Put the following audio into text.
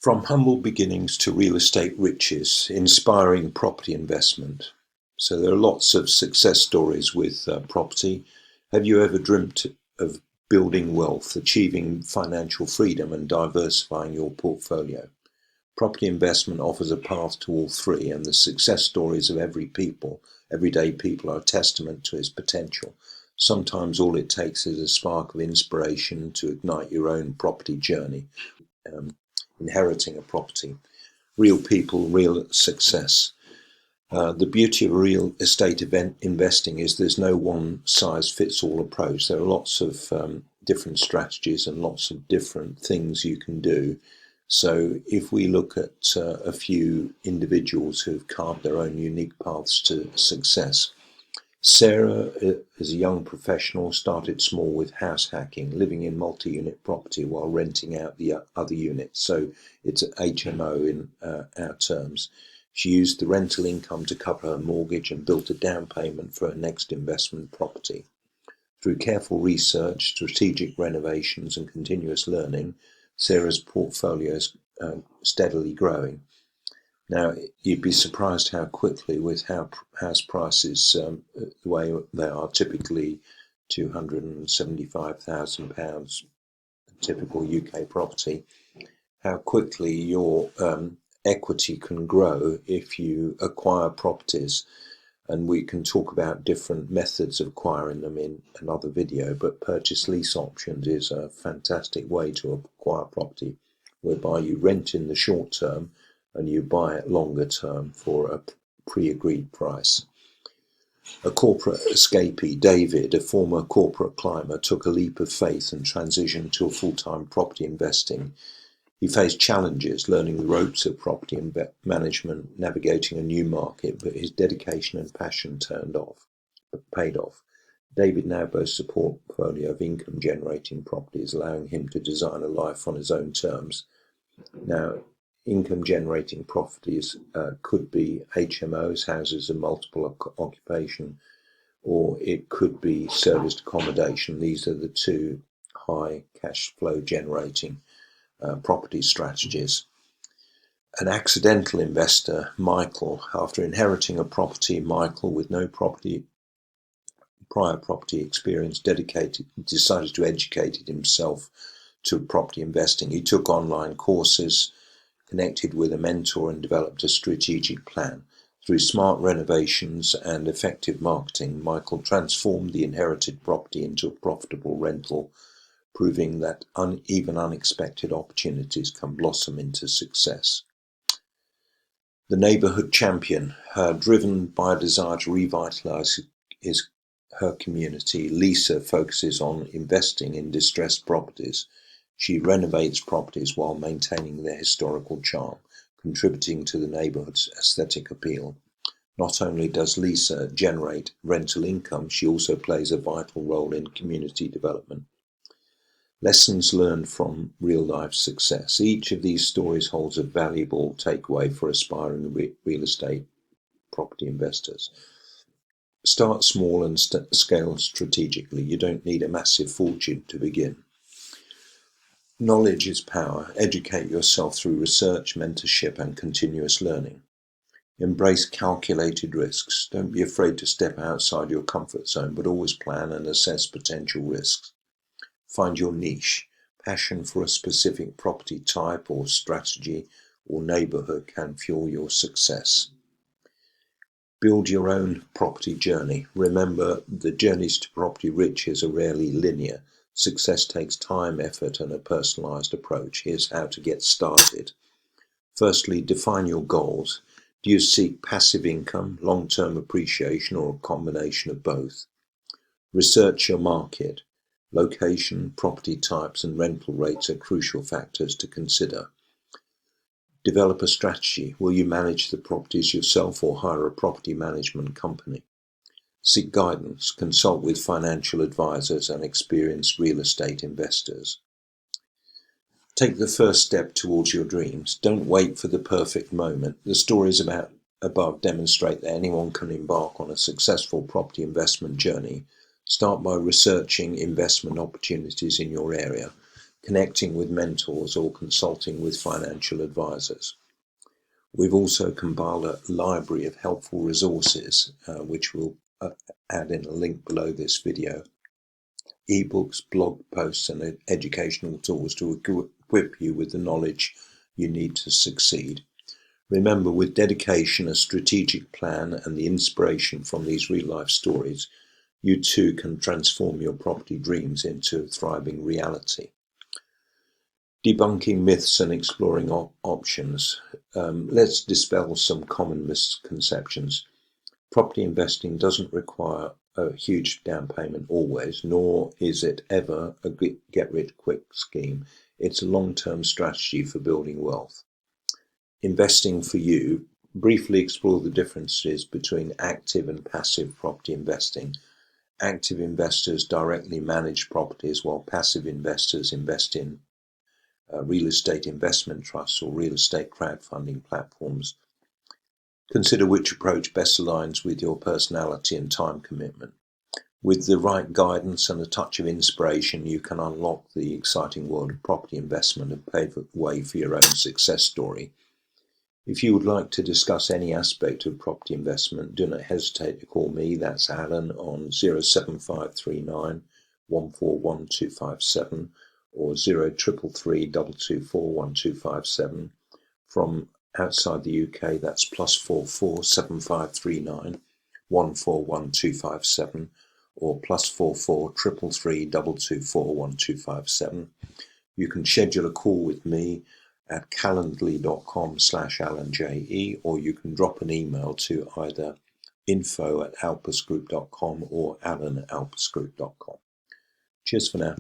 From humble beginnings to real estate riches, inspiring property investment. So there are lots of success stories with property. Have you ever dreamt of building wealth, achieving financial freedom and diversifying your portfolio? Property investment offers a path to all three, and the success stories of everyday people are a testament to its potential. Sometimes all it takes is a spark of inspiration to ignite your own property journey. Inheriting a property. Real people, real success. The beauty of real estate investing is there's no one-size-fits-all approach. There are lots of different strategies and lots of different things you can do. So if we look at a few individuals who've carved their own unique paths to success. Sarah, as a young professional, started small with house hacking, living in multi-unit property while renting out the other units. So it's an HMO in our terms. She used the rental income to cover her mortgage and built a down payment for her next investment property. Through careful research, strategic renovations and continuous learning, Sarah's portfolio is steadily growing. Now, you'd be surprised how quickly, with how house prices, the way they are, typically £275,000, typical UK property, how quickly your equity can grow if you acquire properties. And we can talk about different methods of acquiring them in another video, but purchase lease options is a fantastic way to acquire property, whereby you rent in the short term and you buy it longer term for a pre-agreed price. A corporate escapee, David, a former corporate climber, took a leap of faith and transitioned to a full-time property investing. He faced challenges, learning the ropes of property management, navigating a new market, but his dedication and passion paid off. David now boasts a portfolio of income-generating properties, allowing him to design a life on his own terms. Now, income-generating properties could be HMOs, houses of multiple occupation, or it could be serviced accommodation. These are the two high cash flow generating property strategies. An accidental investor, Michael, after inheriting a property, Michael, with no prior property experience, decided to educate himself to property investing. He took online courses, connected with a mentor, and developed a strategic plan. Through smart renovations and effective marketing, Michael transformed the inherited property into a profitable rental, proving that even unexpected opportunities can blossom into success. The neighbourhood champion, driven by a desire to revitalise her community, Lisa focuses on investing in distressed properties. She renovates properties while maintaining their historical charm, contributing to the neighbourhood's aesthetic appeal. Not only does Lisa generate rental income, she also plays a vital role in community development. Lessons learned from real-life success. Each of these stories holds a valuable takeaway for aspiring real estate property investors. Start small and scale strategically. You don't need a massive fortune to begin. Knowledge is power. Educate yourself through research, mentorship, and continuous learning. Embrace calculated risks. Don't be afraid to step outside your comfort zone, but always plan and assess potential risks. Find your niche. Passion for a specific property type or strategy or neighbourhood can fuel your success. Build your own property journey. Remember, the journeys to property riches are rarely linear. Success takes time, effort, and a personalised approach. Here's how to get started. Firstly, define your goals. Do you seek passive income, long-term appreciation, or a combination of both? Research your market. Location, property types, and rental rates are crucial factors to consider. Develop a strategy. Will you manage the properties yourself or hire a property management company? Seek guidance. Consult with financial advisors and experienced real estate investors. Take the first step towards your dreams. Don't wait for the perfect moment. The stories above demonstrate that anyone can embark on a successful property investment journey. Start by researching investment opportunities in your area. connecting with mentors or consulting with financial advisors. We've also compiled a library of helpful resources, which we'll add in a link below this video. Ebooks, blog posts and educational tools to equip you with the knowledge you need to succeed. Remember, with dedication, a strategic plan and the inspiration from these real-life stories, you too can transform your property dreams into a thriving reality. Debunking myths and exploring options. Let's dispel some common misconceptions. Property investing doesn't require a huge down payment always, nor is it ever a get-rich-quick scheme. It's a long-term strategy for building wealth. Investing for you. Briefly explore the differences between active and passive property investing. Active investors directly manage properties, while passive investors invest in real estate investment trusts or real estate crowdfunding platforms. Consider which approach best aligns with your personality and time commitment. With the right guidance and a touch of inspiration, you can unlock the exciting world of property investment and pave the way for your own success story. If you would like to discuss any aspect of property investment, do not hesitate to call me, that's Alan, on 07539 141257 or 0333 224 1257. From outside the UK, that's +44 7539 141257 or +44 333 224 1257. You can schedule a call with me at calendly.com/AlanJE, or you can drop an email to either info@alpusgroup.com or alan@alpusgroup.com. Cheers for now.